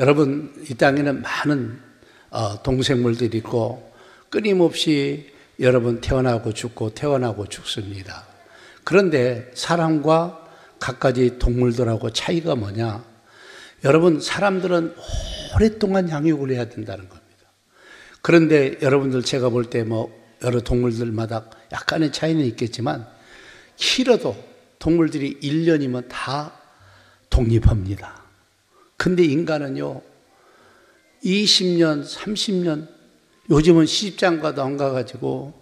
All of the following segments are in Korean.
여러분, 이 땅에는 많은 동생물들이 있고 끊임없이 여러분 태어나고 죽고 태어나고 죽습니다. 그런데 사람과 갖가지 동물들하고 차이가 뭐냐? 여러분, 사람들은 오랫동안 양육을 해야 된다는 겁니다. 그런데 여러분들 제가 볼 때 여러 동물들마다 약간의 차이는 있겠지만 길어도 동물들이 1년이면 다 독립합니다. 근데 인간은요, 20년, 30년, 요즘은 시집장가도 안 가가지고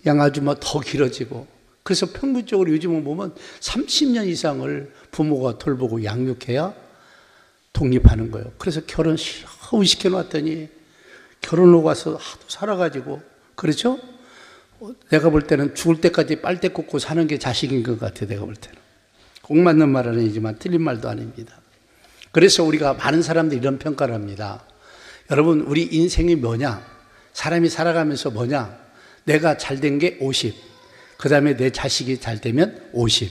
아주 더 길어지고, 그래서 평균적으로 요즘은 보면 30년 이상을 부모가 돌보고 양육해야 독립하는 거예요. 그래서 결혼 시켜 놨더니 결혼하고 와서 하도 살아가지고, 그렇죠? 내가 볼 때는 죽을 때까지 빨대 꽂고 사는 게 자식인 것 같아요. 내가 볼 때는. 꼭 맞는 말은 아니지만 틀린 말도 아닙니다. 그래서 우리가 많은 사람들이 이런 평가를 합니다. 여러분, 우리 인생이 뭐냐? 사람이 살아가면서 뭐냐? 내가 잘된 게 50, 그 다음에 내 자식이 잘 되면 50,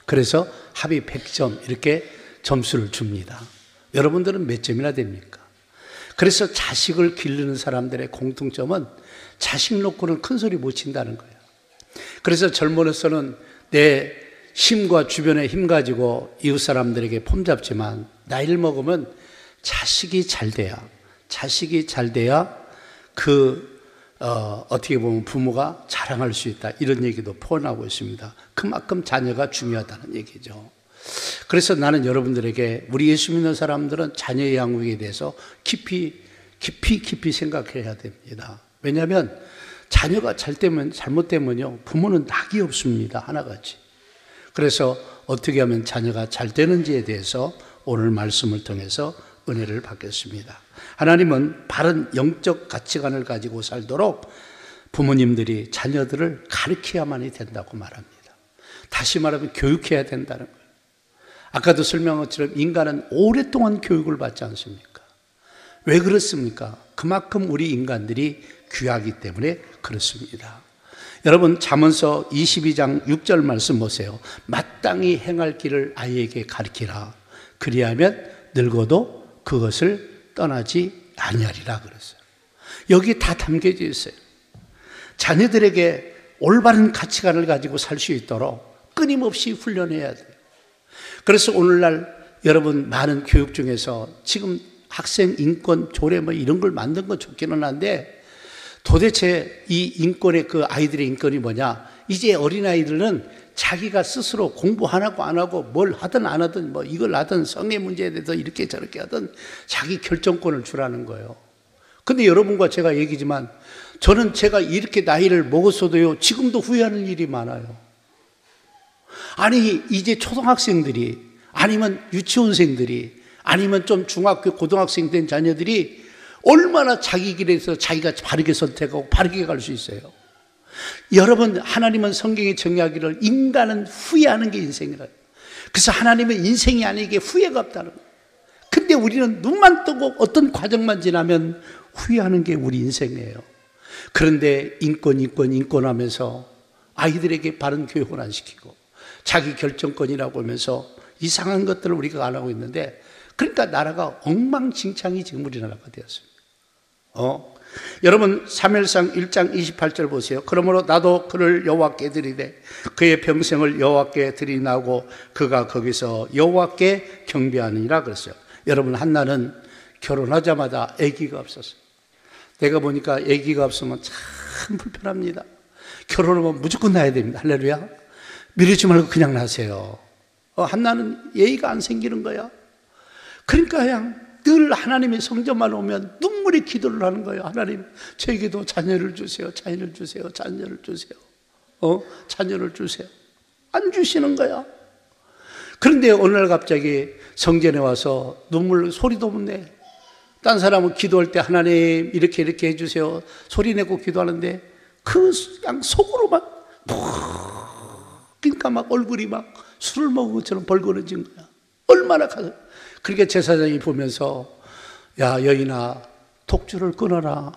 그래서 합이 100점 이렇게 점수를 줍니다. 여러분들은 몇 점이나 됩니까? 그래서 자식을 기르는 사람들의 공통점은 자식 놓고는 큰 소리 못 친다는 거예요. 그래서 젊어서는 내 힘과 주변의 힘 가지고 이웃 사람들에게 폼잡지만 나이를 먹으면 자식이 잘 돼야 어떻게 보면 부모가 자랑할 수 있다, 이런 얘기도 포함하고 있습니다. 그만큼 자녀가 중요하다는 얘기죠. 그래서 나는 여러분들에게, 우리 예수 믿는 사람들은 자녀 양육에 대해서 깊이 생각해야 됩니다. 왜냐하면 자녀가 잘못되면요, 부모는 낙이 없습니다, 하나같이. 그래서 어떻게 하면 자녀가 잘 되는지에 대해서 오늘 말씀을 통해서 은혜를 받겠습니다. 하나님은 바른 영적 가치관을 가지고 살도록 부모님들이 자녀들을 가르쳐야만이 된다고 말합니다. 다시 말하면 교육해야 된다는 거예요. 아까도 설명한 것처럼 인간은 오랫동안 교육을 받지 않습니까? 왜 그렇습니까? 그만큼 우리 인간들이 귀하기 때문에 그렇습니다. 여러분, 잠언서 22장 6절 말씀 보세요. 마땅히 행할 길을 아이에게 가르치라. 그리하면 늙어도 그것을 떠나지 아니하리라 그랬어요. 여기 다 담겨져 있어요. 자녀들에게 올바른 가치관을 가지고 살 수 있도록 끊임없이 훈련해야 돼요. 그래서 오늘날 여러분 많은 교육 중에서 지금 학생 인권 조례 이런 걸 만든 건 좋기는 한데, 도대체 이 인권의 그 아이들의 인권이 뭐냐? 이제 어린아이들은 자기가 스스로 공부 안 하고 뭘 하든 안 하든 이걸 하든 성의 문제에 대해서 이렇게 저렇게 하든 자기 결정권을 주라는 거예요. 근데 여러분과 제가 얘기지만 저는 제가 이렇게 나이를 먹었어도요, 지금도 후회하는 일이 많아요. 아니, 이제 초등학생들이, 아니면 유치원생들이, 아니면 좀 중학교 고등학생 된 자녀들이 얼마나 자기 길에서 자기가 바르게 선택하고 바르게 갈 수 있어요. 여러분, 하나님은 성경에 정의하기를 인간은 후회하는 게 인생이라요. 그래서 하나님은 인생이 아니게 후회가 없다는 거예요. 근데 우리는 눈만 뜨고 어떤 과정만 지나면 후회하는 게 우리 인생이에요. 그런데 인권 하면서 아이들에게 바른 교육을 안 시키고 자기 결정권이라고 하면서 이상한 것들을 우리가 안 하고 있는데, 그러니까 나라가 엉망진창이 지금 우리나라가 되었습니다. 여러분, 사무엘상 1장 28절 보세요. 그러므로 나도 그를 여호와께 드리되 그의 평생을 여호와께 드리나고 그가 거기서 여호와께 경배하느니라 그랬어요. 여러분, 한나는 결혼하자마자 아기가 없었어요. 내가 보니까 아기가 없으면 참 불편합니다. 결혼하면 무조건 낳아야 됩니다. 할렐루야. 미루지 말고 그냥 낳으세요. 한나는 예의가 안 생기는 거야. 그러니까 그냥 늘 하나님의 성전만 오면 눈물이 기도를 하는 거예요. 하나님, 저에게도 자녀를 주세요. 자녀를 주세요. 자녀를 주세요. 자녀를 주세요. 안 주시는 거야. 그런데 어느 날 갑자기 성전에 와서 눈물 소리도 못 내. 딴 사람은 기도할 때 하나님 이렇게 해주세요 소리 내고 기도하는데 그냥 속으로 그러니까 얼굴이 술을 먹은 것처럼 벌거워진 거야. 얼마나 가서. 그러니까 제사장이 보면서, 야, 여인아, 독주를 끊어라.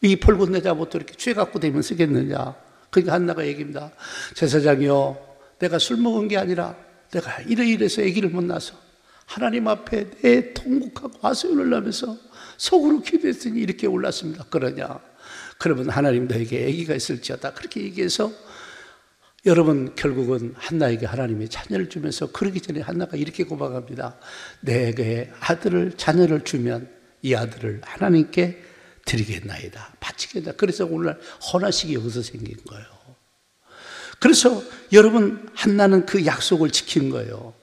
이 벌겋은 여자부터 이렇게 죄 갖고 되면 쓰겠느냐. 그러니까 한나가 얘기합니다. 제사장이요, 내가 술 먹은 게 아니라 내가 이래서 아기를 못 낳아서 하나님 앞에 내 통곡하고 하소연을 하면서 속으로 기도했더니 이렇게 올랐습니다. 그러냐? 그러면 하나님 너에게 아기가 있을지어다. 그렇게 얘기해서 여러분 결국은 한나에게 하나님이 자녀를 주면서 그러기 전에 한나가 이렇게 고백합니다. 내게 아들을 자녀를 주면 이 아들을 하나님께 드리겠나이다. 바치겠다. 그래서 오늘날 헌화식이 여기서 생긴 거예요. 그래서 여러분 한나는 그 약속을 지킨 거예요.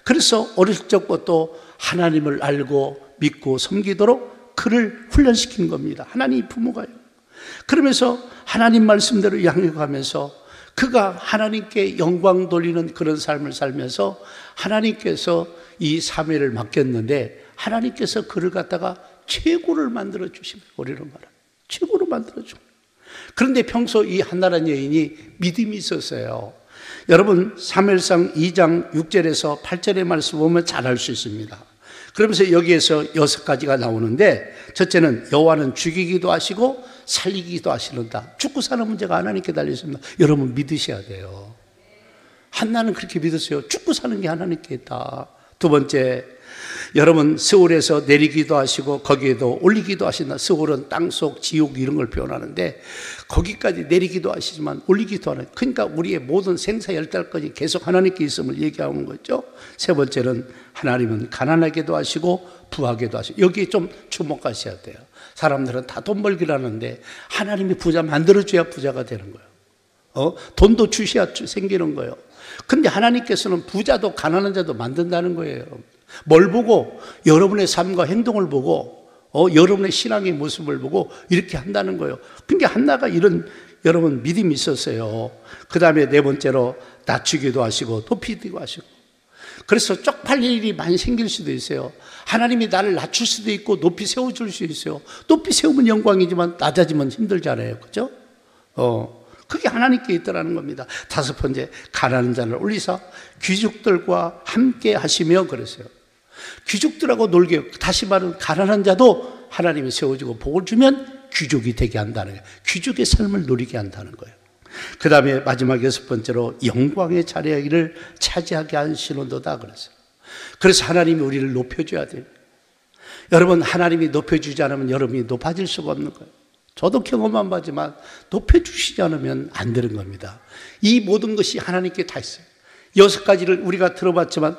그래서 어릴 적부터 하나님을 알고 믿고 섬기도록 그를 훈련시킨 겁니다. 하나님 부모가요. 그러면서 하나님 말씀대로 양육하면서 그가 하나님께 영광 돌리는 그런 삶을 살면서 하나님께서 이 사명을 맡겼는데 하나님께서 그를 갖다가 최고를 만들어 주십니다. 우리로 말하면 최고로 만들어 줍니다. 그런데 평소 이 한나라는 여인이 믿음이 있었어요. 여러분 사무엘상 2장 6절에서 8절의 말씀 보면 잘 알 수 있습니다. 그러면서 여기에서 6가지가 나오는데 첫째는 여호와는 죽이기도 하시고 살리기도 하시는다. 죽고 사는 문제가 하나님께 달려 있습니다. 여러분 믿으셔야 돼요. 한나는 그렇게 믿으세요. 죽고 사는 게 하나님께 있다. 두 번째, 여러분 스올에서 내리기도 하시고 거기에도 올리기도 하신다. 스올은 땅속 지옥 이런 걸 표현하는데 거기까지 내리기도 하시지만 올리기도 하는, 그러니까 우리의 모든 생사 열달까지 계속 하나님께 있음을 얘기하는 거죠. 세 번째는 하나님은 가난하게도 하시고 부하게도 하시고, 여기에 좀 주목하셔야 돼요. 사람들은 다 돈 벌기를 하는데 하나님이 부자 만들어줘야 부자가 되는 거예요. 돈도 주셔야 생기는 거예요. 근데 하나님께서는 부자도 가난한 자도 만든다는 거예요. 뭘 보고? 여러분의 삶과 행동을 보고 여러분의 신앙의 모습을 보고 이렇게 한다는 거예요. 그러니까 한나가 이런 여러분 믿음이 있었어요. 그 다음에 네 번째로 낮추기도 하시고 높이기도 하시고, 그래서 쪽팔릴 일이 많이 생길 수도 있어요. 하나님이 나를 낮출 수도 있고 높이 세워줄 수 있어요. 높이 세우면 영광이지만 낮아지면 힘들잖아요. 그죠? 그게 하나님께 있더라는 겁니다. 다섯 번째, 가난한 자를 올리사 귀족들과 함께 하시며 그랬어요. 귀족들하고 놀게, 다시 말하면 가난한 자도 하나님이 세워주고 복을 주면 귀족이 되게 한다는 거예요. 귀족의 삶을 누리게 한다는 거예요. 그 다음에 마지막 여섯 번째로 영광의 자리를 차지하게 하시는도다 그랬어요. 그래서 하나님이 우리를 높여줘야 돼요. 여러분 하나님이 높여주지 않으면 여러분이 높아질 수가 없는 거예요. 저도 경험한 바지만 높여주시지 않으면 안 되는 겁니다. 이 모든 것이 하나님께 다 있어요. 여섯 가지를 우리가 들어봤지만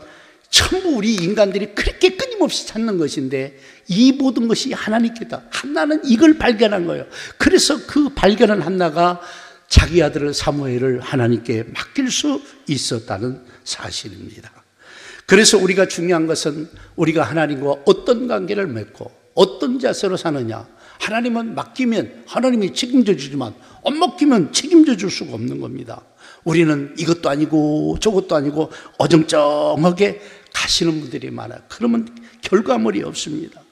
전부 우리 인간들이 그렇게 끊임없이 찾는 것인데 이 모든 것이 하나님께다. 한나는 이걸 발견한 거예요. 그래서 그 발견한 한나가 자기 아들을 사무엘을 하나님께 맡길 수 있었다는 사실입니다. 그래서 우리가 중요한 것은 우리가 하나님과 어떤 관계를 맺고 어떤 자세로 사느냐. 하나님은 맡기면 하나님이 책임져 주지만 안 맡기면 책임져 줄 수가 없는 겁니다. 우리는 이것도 아니고 저것도 아니고 어정쩡하게 가시는 분들이 많아요. 그러면 결과물이 없습니다.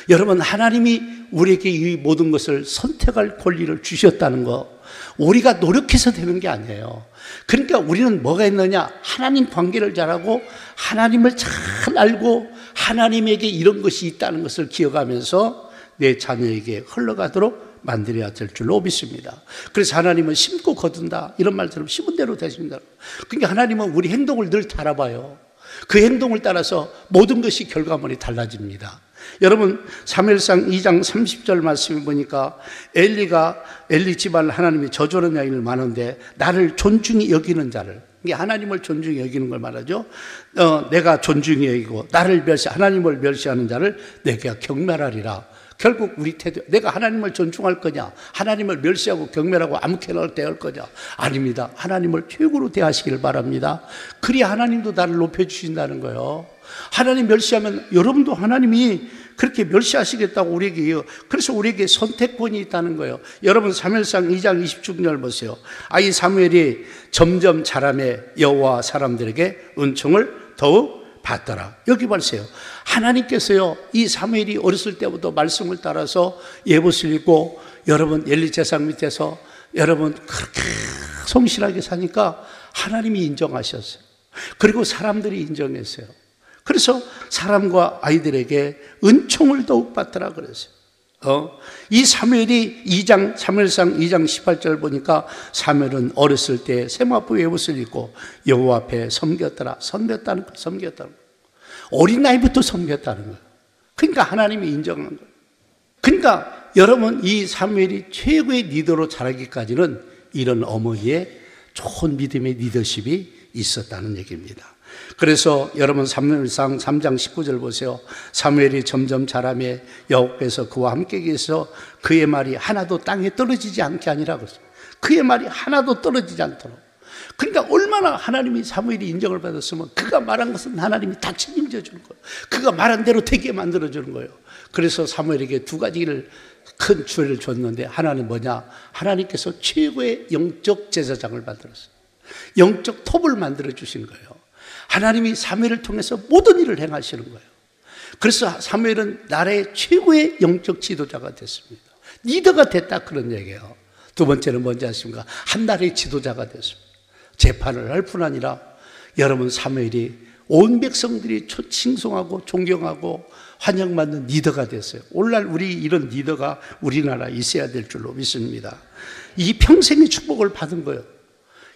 여러분 하나님이 우리에게 이 모든 것을 선택할 권리를 주셨다는 거 우리가 노력해서 되는 게 아니에요. 그러니까 우리는 뭐가 있느냐, 하나님 관계를 잘하고 하나님을 잘 알고 하나님에게 이런 것이 있다는 것을 기억하면서 내 자녀에게 흘러가도록 만들어야 될 줄로 믿습니다. 그래서 하나님은 심고 거둔다 이런 말처럼 심은 대로 되십니다. 그러니까 하나님은 우리 행동을 늘 알아봐요. 그 행동을 따라서 모든 것이 결과물이 달라집니다. 여러분 사무엘상 2장 30절 말씀을 보니까 엘리 집안을 하나님이 저주하는 여인을 많은데 나를 존중히 여기는 자를, 이게 하나님을 존중히 여기는 걸 말하죠. 내가 존중히 여기고 나를 하나님을 멸시하는 자를 내가 경멸하리라. 결국 우리 태도, 내가 하나님을 존중할 거냐, 하나님을 멸시하고 경멸하고 아무렇게나 대할 거냐? 아닙니다. 하나님을 최고로 대하시길 바랍니다. 그래야 하나님도 나를 높여주신다는 거예요. 하나님 멸시하면 여러분도 하나님이 그렇게 멸시하시겠다고 우리에게 해요. 그래서 우리에게 선택권이 있다는 거예요. 여러분 사무엘상 2장 26절 보세요. 아이 사무엘이 점점 자라매 여호와 사람들에게 은총을 더욱 받더라. 여기 보세요. 하나님께서요 이 사무엘이 어렸을 때부터 말씀을 따라서 예봇을 읽고 여러분 엘리 제상 밑에서 여러분 그렇게 성실하게 사니까 하나님이 인정하셨어요. 그리고 사람들이 인정했어요. 그래서 사람과 아이들에게 은총을 더욱 받더라 그랬어요. 이 사무엘이 사무엘상 2장 18절 보니까 사무엘은 어렸을 때 세마포 예봇을 입고 여호와 앞에 섬겼더라. 섬겼다는 거. 어린 나이부터 섬겼다는 거예요. 그러니까 하나님이 인정한 거예요. 그러니까 여러분, 이 사무엘이 최고의 리더로 자라기까지는 이런 어머니의 좋은 믿음의 리더십이 있었다는 얘기입니다. 그래서 여러분 사무엘상 3장 19절 보세요. 사무엘이 점점 자라매 여호와께서 그와 함께 계셔서 그의 말이 하나도 땅에 떨어지지 않게 하니라 그랬어요. 그의 말이 하나도 떨어지지 않도록. 그러니까 얼마나 하나님이 사무엘이 인정을 받았으면 그가 말한 것은 하나님이 다 책임져 주는 거예요. 그가 말한 대로 되게 만들어 주는 거예요. 그래서 사무엘에게 두 가지를 큰 주례를 줬는데, 하나는 뭐냐? 하나님께서 최고의 영적 제사장을 만들었어요. 영적 톱을 만들어 주신 거예요. 하나님이 사무엘을 통해서 모든 일을 행하시는 거예요. 그래서 사무엘은 나라의 최고의 영적 지도자가 됐습니다. 리더가 됐다, 그런 얘기예요. 두 번째는 뭔지 아십니까? 한 나라의 지도자가 됐습니다. 재판을 할 뿐 아니라 여러분, 사무엘이 온 백성들이 칭송하고 존경하고 환영받는 리더가 됐어요. 오늘날 우리 이런 리더가 우리나라에 있어야 될 줄로 믿습니다. 이 평생의 축복을 받은 거예요.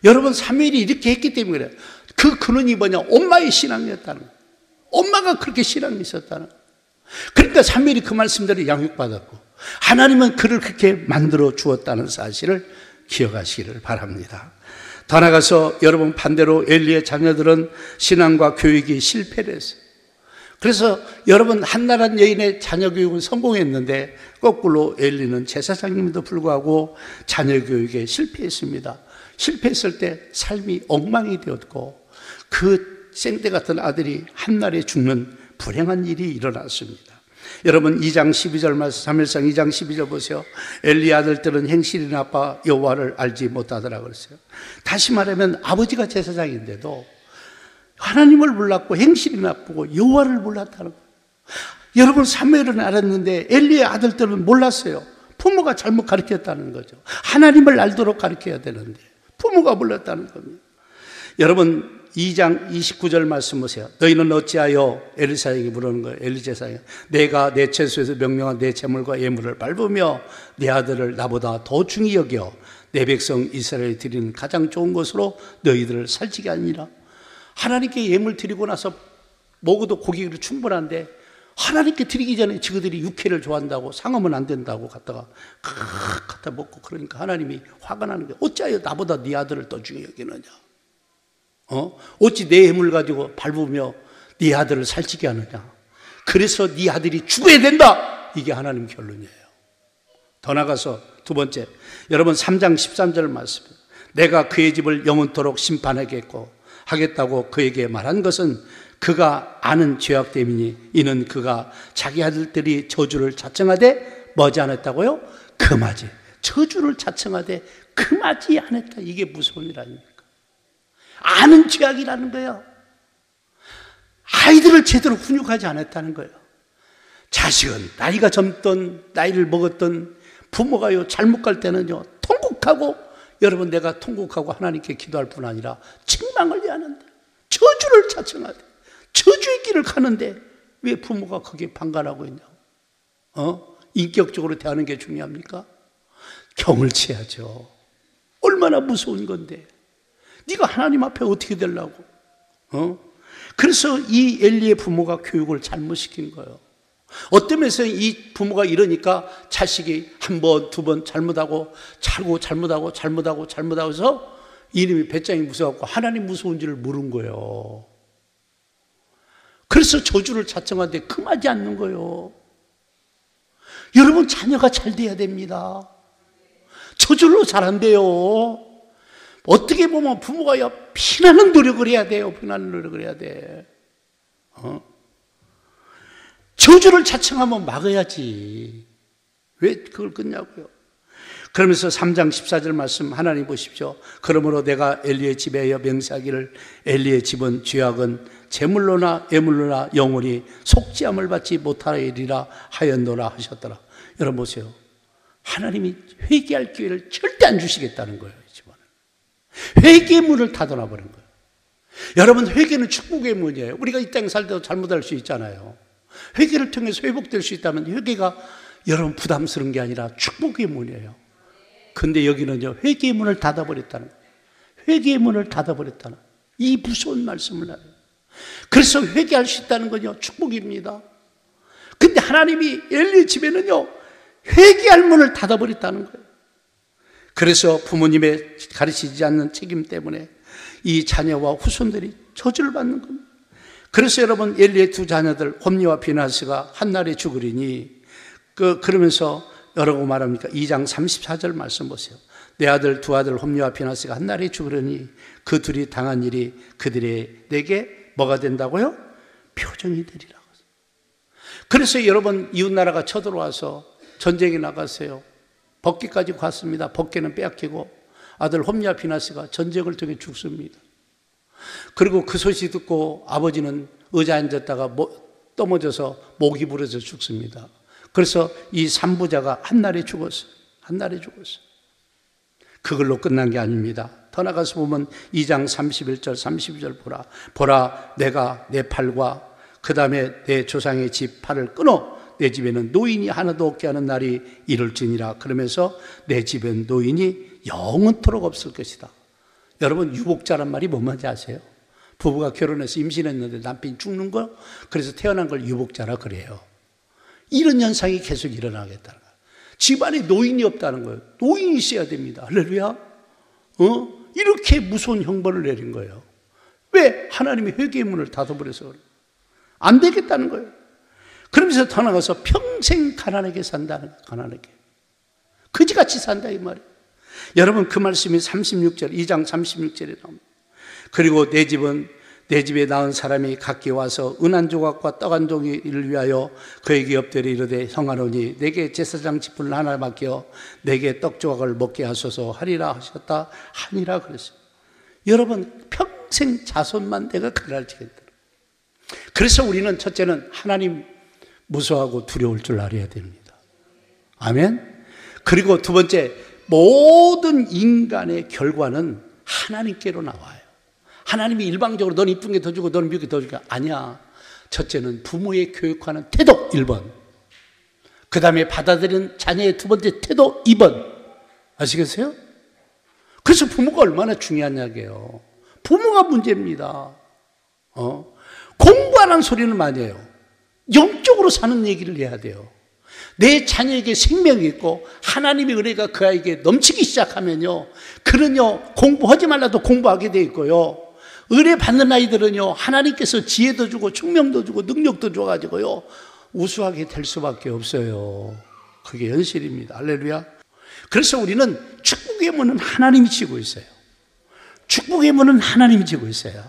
여러분, 사무엘이 이렇게 했기 때문에 그래요. 그 근원이 뭐냐? 엄마의 신앙이었다는 거예요. 엄마가 그렇게 신앙이 있었다는 거예요. 그러니까 사무엘이 그 말씀대로 양육받았고 하나님은 그를 그렇게 만들어 주었다는 사실을 기억하시기를 바랍니다. 더 나아가서 여러분, 반대로 엘리의 자녀들은 신앙과 교육이 실패를 했어요. 그래서 여러분, 한나란 여인의 자녀 교육은 성공했는데 거꾸로 엘리는 제사장님에도 불구하고 자녀 교육에 실패했습니다. 실패했을 때 삶이 엉망이 되었고 그 생떼 같은 아들이 한날에 죽는 불행한 일이 일어났습니다. 여러분, 2장 12절 말씀, 사무엘상 2장 12절 보세요. 엘리 아들들은 행실이 나빠 여호와를 알지 못하더라 그랬어요. 다시 말하면 아버지가 제사장인데도 하나님을 몰랐고 행실이 나쁘고 여호와를 몰랐다는 거예요. 여러분, 사무엘은 알았는데 엘리의 아들들은 몰랐어요. 부모가 잘못 가르쳤다는 거죠. 하나님을 알도록 가르쳐야 되는데 부모가 몰랐다는 겁니다. 여러분, 2장 29절 말씀 보세요. 너희는 어찌하여, 엘리사에게 물어는 거예요. 엘리 제사장이, 내가 내 채소에서 명령한 내 제물과 예물을 밟으며 내 아들을 나보다 더 중히 여겨 내 백성 이스라엘이 드리는 가장 좋은 것으로 너희들을 살찌게 하니라. 하나님께 예물 드리고 나서 먹어도 고기로 충분한데 하나님께 드리기 전에 저들이 육회를 좋아한다고, 상하면 안 된다고 갖다가 갖다 먹고, 그러니까 하나님이 화가 나는 거예요. 어찌하여 나보다 네 아들을 더 중히 여기느냐? 어찌 내 예물 가지고 밟으며 네 아들을 살찌게 하느냐? 그래서 네 아들이 죽어야 된다! 이게 하나님 결론이에요. 더 나가서 두 번째, 여러분 3장 13절 말씀, 내가 그의 집을 영원토록 심판하겠다고 그에게 말한 것은 그가 아는 죄악 때문이니 이는 그가 자기 아들들이 저주를 자청하되 뭐지 않았다고요? 금하지. 저주를 자청하되 금하지 않았다. 이게 무서운 일 아닙니까? 아는 죄악이라는 거예요. 아이들을 제대로 훈육하지 않았다는 거예요. 자식은 나이가 젊던 나이를 먹었던 부모가요, 잘못 갈 때는요 통곡하고, 여러분, 내가 통곡하고 하나님께 기도할 뿐 아니라 책망을 해야 하는데, 저주를 자청하되 저주의 길을 가는데 왜 부모가 거기에 방관하고 있냐고? 인격적으로 대하는 게 중요합니까? 경을 치야죠. 얼마나 무서운 건데 네가 하나님 앞에 어떻게 되려고? 그래서 이 엘리의 부모가 교육을 잘못시킨 거예요. 어떤 면에서 이 부모가 이러니까 자식이 한 번, 두 번 잘못하고 잘못하고 해서 이름이 배짱이 무서워갖고 하나님 무서운지를 모른 거예요. 그래서 저주를 자청하는데 금하지 않는 거예요. 여러분, 자녀가 잘 돼야 됩니다. 저절로 잘 안 돼요. 어떻게 보면 부모가 피나는 노력을 해야 돼요. 피나는 노력을 해야 돼. 저주를 자청하면 막아야지. 왜 그걸 끊냐고요. 그러면서 3장 14절 말씀 하나님 보십시오. 그러므로 내가 엘리의 집에 명세하기를 엘리의 집은 죄악은 제물로나 예물로나 영원히 속죄함을 받지 못하리라 하였노라 하셨더라. 여러분 보세요. 하나님이 회개할 기회를 절대 안 주시겠다는 거예요. 이 집안은. 회개의 문을 닫아놔 버린 거예요. 여러분, 회개는 축복의 문이에요. 우리가 이 땅에 살 때도 잘못할 수 있잖아요. 회개를 통해서 회복될 수 있다면 회개가 여러분 부담스러운 게 아니라 축복의 문이에요. 근데 여기는요, 회개의 문을 닫아버렸다는 거예요. 회개의 문을 닫아버렸다는 이 무서운 말씀을 하요. 그래서 회개할 수 있다는 건요, 축복입니다. 근데 하나님이 엘리의 집에는요, 회개할 문을 닫아버렸다는 거예요. 그래서 부모님의 가르치지 않는 책임 때문에 이 자녀와 후손들이 저주를 받는 겁니다. 그래서 여러분, 엘리의 두 자녀들 홈리와 비나스가 한날에 죽으리니, 그러면서 뭐라고 말합니까? 2장 34절 말씀 보세요. 내 아들 두 아들 홈리와 비나스가 한날에 죽으려니 그 둘이 당한 일이 그들의 내게 뭐가 된다고요? 표정이 되리라. 그래서 여러분, 이웃나라가 쳐들어와서 전쟁에 나갔어요. 법궤까지 갔습니다. 법궤는 빼앗기고 아들 홈리와 비나스가 전쟁을 통해 죽습니다. 그리고 그 소식 듣고 아버지는 의자에 앉았다가 떠먹어져서 목이 부러져 죽습니다. 그래서 이 삼부자가 한날에 죽었어요. 한날에 죽었어요. 그걸로 끝난 게 아닙니다. 더 나가서 보면 2장 31절 32절 보라 내가 내 팔과 그 다음에 내 조상의 집 팔을 끊어 내 집에는 노인이 하나도 없게 하는 날이 이룰지니라. 그러면서 내 집엔 노인이 영원토록 없을 것이다. 여러분, 유복자란 말이 뭔 말인지 아세요? 부부가 결혼해서 임신했는데 남편이 죽는 거, 그래서 태어난 걸 유복자라 그래요. 이런 현상이 계속 일어나겠다는 거예요. 집안에 노인이 없다는 거예요. 노인이 있어야 됩니다. 할렐루야. 이렇게 무서운 형벌을 내린 거예요. 왜? 하나님이 회개의 문을 닫아버려서 그래요. 안 되겠다는 거예요. 그러면서 더 나가서 평생 가난하게 산다는 거예요. 가난하게. 그지같이 산다 이 말이에요. 여러분, 그 말씀이 36절, 2장 36절에 나옵니다. 그리고 내 집에 낳은 사람이 각기 와서 은 한 조각과 떡 한 덩이를 위하여 그에게 엎드려 이르되 형하노니 내게 제사장 지푸를 하나 맡겨 내게 떡 조각을 먹게 하소서 하리라 하셨다 하니라 그랬어요. 여러분, 평생 자손만 내가 가르치겠다. 그래서 우리는 첫째는 하나님 무서워하고 두려울 줄 알아야 됩니다. 아멘. 그리고 두 번째, 모든 인간의 결과는 하나님께로 나와요. 하나님이 일방적으로 넌 이쁜 게 더 주고 넌 미운 게 더 주고 아니야. 첫째는 부모의 교육하는 태도 1번, 그 다음에 받아들이는 자녀의 두 번째 태도 2번. 아시겠어요? 그래서 부모가 얼마나 중요하냐고요. 부모가 문제입니다. 공부하라는 소리는 많이 해요. 영적으로 사는 얘기를 해야 돼요. 내 자녀에게 생명이 있고 하나님의 은혜가 그 아이에게 넘치기 시작하면요, 그는요 공부하지 말라도 공부하게 돼 있고요, 은혜 받는 아이들은요 하나님께서 지혜도 주고 총명도 주고 능력도 줘가지고요 우수하게 될 수밖에 없어요. 그게 현실입니다. 할렐루야. 그래서 우리는 축복의 문은 하나님이 치고 있어요. 축복의 문은 하나님이 치고 있어요.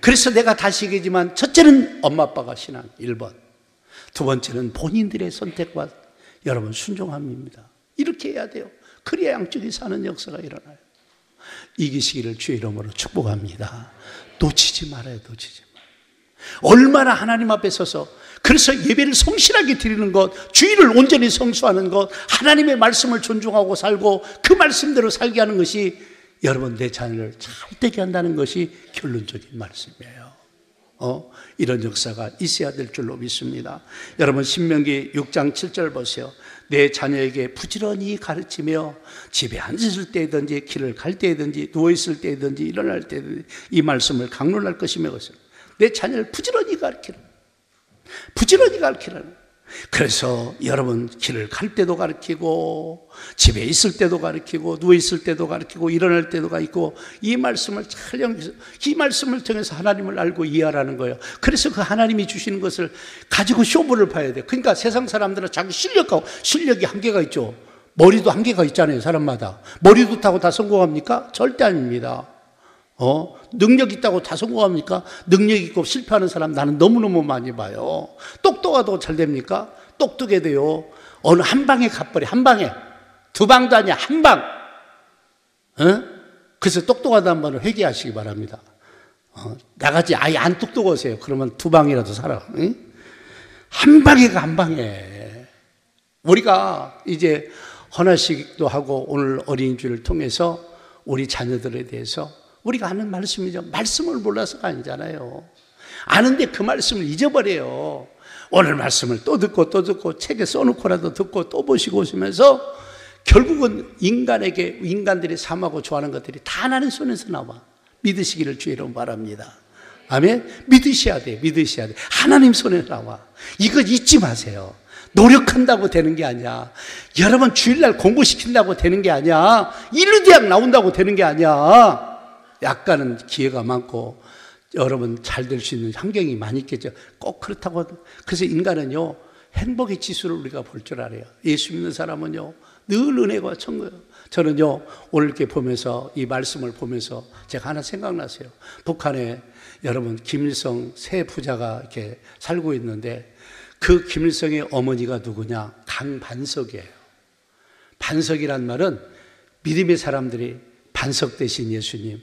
그래서 내가 다시 얘기지만, 첫째는 엄마 아빠가 신앙 1번, 두 번째는 본인들의 선택과 여러분 순종함입니다. 이렇게 해야 돼요. 그래야 양쪽이 사는 역사가 일어나요. 이기시기를 주의 이름으로 축복합니다. 놓치지 말아요. 놓치지 말아요. 얼마나 하나님 앞에 서서, 그래서 예배를 성실하게 드리는 것, 주의를 온전히 성수하는 것, 하나님의 말씀을 존중하고 살고 그 말씀대로 살게 하는 것이 여러분 내 자녀를 잘 되게 한다는 것이 결론적인 말씀이에요. 이런 역사가 있어야 될 줄로 믿습니다. 여러분, 신명기 6장 7절 보세요. 내 자녀에게 부지런히 가르치며 집에 앉았을 때든지 길을 갈 때든지 누워있을 때든지 일어날 때든지 이 말씀을 강론할 것이며, 내 자녀를 부지런히 가르치라. 부지런히 가르치라는. 그래서 여러분, 길을 갈 때도 가르치고 집에 있을 때도 가르치고 누워있을 때도 가르치고 일어날 때도 가르치고, 이 말씀을 잘 연기해서 이 말씀을 통해서 하나님을 알고 이해하라는 거예요. 그래서 그 하나님이 주시는 것을 가지고 쇼부를 봐야 돼요. 그러니까 세상 사람들은 자기 실력이 한계가 있죠. 머리도 한계가 있잖아요. 사람마다. 머리 좋다고 다 성공합니까? 절대 아닙니다. 능력 있다고 다 성공합니까? 능력 있고 실패하는 사람 나는 너무너무 많이 봐요. 똑똑하다고 잘 됩니까? 똑똑해 돼요. 어느 한 방에 갚버려. 한 방에. 두 방도 아니야. 한 방. 그래서 똑똑하다는 말을 회개하시기 바랍니다. 나같이 아예 안 똑똑하세요. 그러면 두 방이라도 살아. 한 방에 가, 한 방에. 우리가 이제 헌화식도 하고 오늘 어린이주일을 통해서 우리 자녀들에 대해서 우리가 아는 말씀이죠. 말씀을 몰라서가 아니잖아요. 아는데 그 말씀을 잊어버려요. 오늘 말씀을 또 듣고 책에 써놓고라도 듣고 또 보시고 오시면서 결국은 인간들이 삶하고 좋아하는 것들이 다 하나님 손에서 나와. 믿으시기를 주의 이름 바랍니다. 아멘? 믿으셔야 돼요. 믿으셔야 돼요. 하나님 손에 나와. 이거 잊지 마세요. 노력한다고 되는 게 아니야. 여러분 주일날 공부시킨다고 되는 게 아니야. 인류대학 나온다고 되는 게 아니야. 약간은 기회가 많고 여러분 잘 될 수 있는 환경이 많이 있겠죠. 꼭 그렇다고. 그래서 인간은요, 행복의 지수를 우리가 볼 줄 알아요. 예수 믿는 사람은요, 늘 은혜가 천거예요. 저는요, 오늘 이렇게 보면서, 이 말씀을 보면서 제가 하나 생각났어요. 북한에 여러분 김일성 세 부자가 이렇게 살고 있는데, 그 김일성의 어머니가 누구냐? 강반석이에요. 반석이란 말은 믿음의 사람들이 반석 대신 예수님.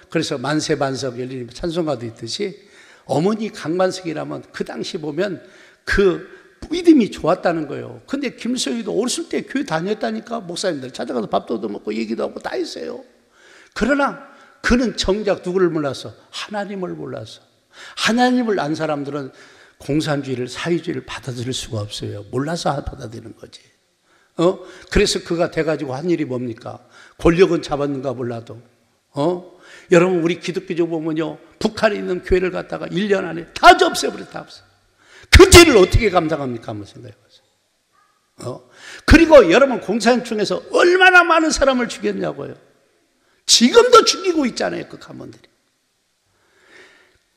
그래서 만세 반석 열린 찬송가도 있듯이 어머니 강반석이라면 그 당시 보면 그 믿음이 좋았다는 거예요. 근데 김일성이도 어렸을 때 교회 다녔다니까. 목사님들 찾아가서 밥도 얻어먹고 얘기도 하고 다 했어요. 그러나 그는 정작 누구를 몰라서? 하나님을 몰라서. 하나님을 안 사람들은 공산주의를, 사회주의를 받아들일 수가 없어요. 몰라서 받아들이는 거지. 그래서 그가 돼가지고 한 일이 뭡니까? 권력은 잡았는가 몰라도. 여러분, 우리 기독교적 보면요, 북한에 있는 교회를 갖다가 1년 안에 다 없애버려, 다 없애. 그 죄를 어떻게 감당합니까? 한번 생각해 보세요. 그리고 여러분, 공산층에서 얼마나 많은 사람을 죽였냐고요. 지금도 죽이고 있잖아요, 그 가문들이.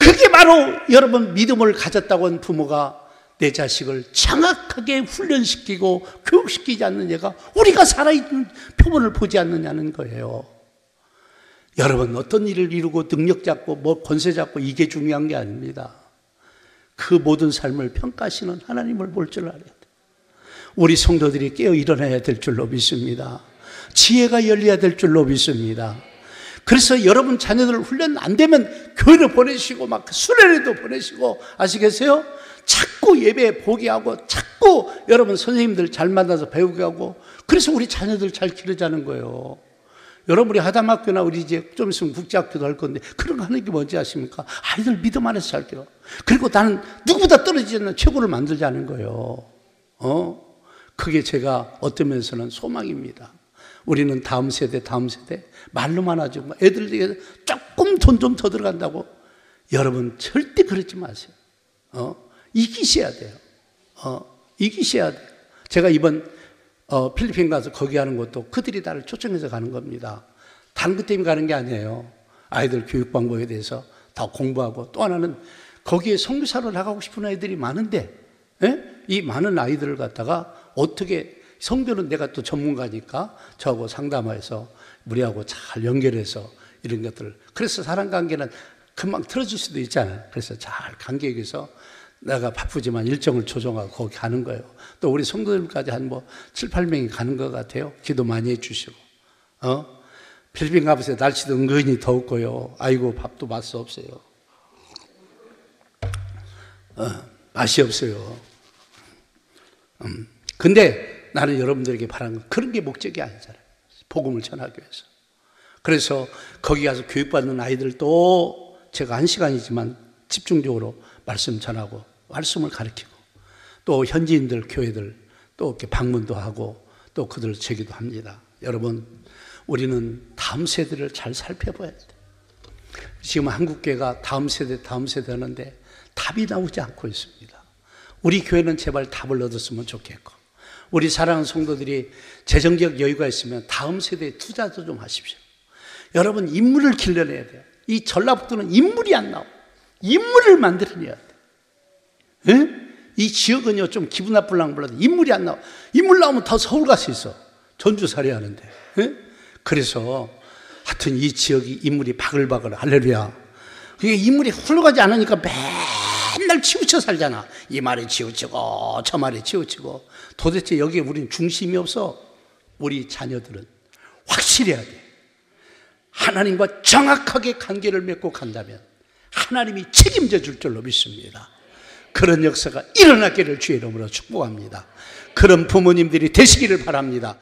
그게 바로 여러분 믿음을 가졌다고 한 부모가 내 자식을 정확하게 훈련시키고 교육시키지 않는 얘가 우리가 살아있는 표본을 보지 않느냐는 거예요. 여러분, 어떤 일을 이루고 능력 잡고 뭐 권세 잡고 이게 중요한 게 아닙니다. 그 모든 삶을 평가하시는 하나님을 볼 줄 알아야 돼요. 우리 성도들이 깨어 일어나야 될 줄로 믿습니다. 지혜가 열려야 될 줄로 믿습니다. 그래서 여러분 자녀들을 훈련 안 되면 교회를 보내시고 막 수련회도 보내시고, 아시겠어요? 자꾸 예배 보게 하고 자꾸 여러분 선생님들 잘 만나서 배우게 하고, 그래서 우리 자녀들 잘 기르자는 거예요. 여러분, 우리 하담학교나 우리 이제 좀 있으면 국제학교도 할 건데 그런 거 하는 게 뭔지 아십니까? 아이들 믿음 안에서 살게요. 그리고 나는 누구보다 떨어지지 않는 최고를 만들자는 거예요. 그게 제가 어떤 면에서는 소망입니다. 우리는 다음 세대 말로만 하죠. 애들 조금 돈 좀 더 들어간다고. 여러분 절대 그러지 마세요. 이기셔야 돼요. 이기셔야 돼요. 제가 이번 필리핀 가서 거기 하는 것도 그들이 나를 초청해서 가는 겁니다. 다른 것 때문에 가는 게 아니에요. 아이들 교육 방법에 대해서 더 공부하고, 또 하나는 거기에 선교사로 나가고 싶은 아이들이 많은데, 이 많은 아이들을 갖다가 어떻게, 선교는 내가 또 전문가니까 저하고 상담해서 우리하고 잘 연결해서 이런 것들을, 그래서 사람 관계는 금방 틀어줄 수도 있잖아요. 그래서 잘 관계에서 내가 바쁘지만 일정을 조정하고 거기 가는 거예요. 또 우리 성도들까지 한 7, 8명이 가는 것 같아요. 기도 많이 해주시고. 필리핀 가보세요. 날씨도 은근히 더웠고요. 아이고, 밥도 맛이 없어요. 맛이 없어요. 근데 나는 여러분들에게 바라는 건 그런 게 목적이 아니잖아요. 복음을 전하기 위해서. 그래서 거기 가서 교육받는 아이들도 제가 1시간이지만 집중적으로 말씀 전하고 말씀을 가르치고, 또 현지인들, 교회들 또 이렇게 방문도 하고 또 그들 제기도 합니다. 여러분, 우리는 다음 세대를 잘 살펴봐야 돼요. 지금 한국교회가 다음 세대 하는데 답이 나오지 않고 있습니다. 우리 교회는 제발 답을 얻었으면 좋겠고, 우리 사랑하는 성도들이 재정적 여유가 있으면 다음 세대에 투자도 좀 하십시오. 여러분, 인물을 길러내야 돼요. 이 전라북도는 인물이 안 나와. 인물을 만들어내야 돼. 이 지역은요, 좀 기분 나쁠랑 몰라도 인물이 안 나와. 인물 나오면 더 서울 갈 수 있어. 전주살이 하는데. 그래서 하여튼 이 지역이 인물이 바글바글, 할렐루야. 그게 인물이 훌륭하지 않으니까 맨날 치우쳐 살잖아. 이 말이 치우치고 저 말이 치우치고. 도대체 여기에 우리는 중심이 없어. 우리 자녀들은 확실히 해야 돼. 하나님과 정확하게 관계를 맺고 간다면 하나님이 책임져 줄 줄로 믿습니다. 그런 역사가 일어나기를 주의 이름으로 축복합니다. 그런 부모님들이 되시기를 바랍니다.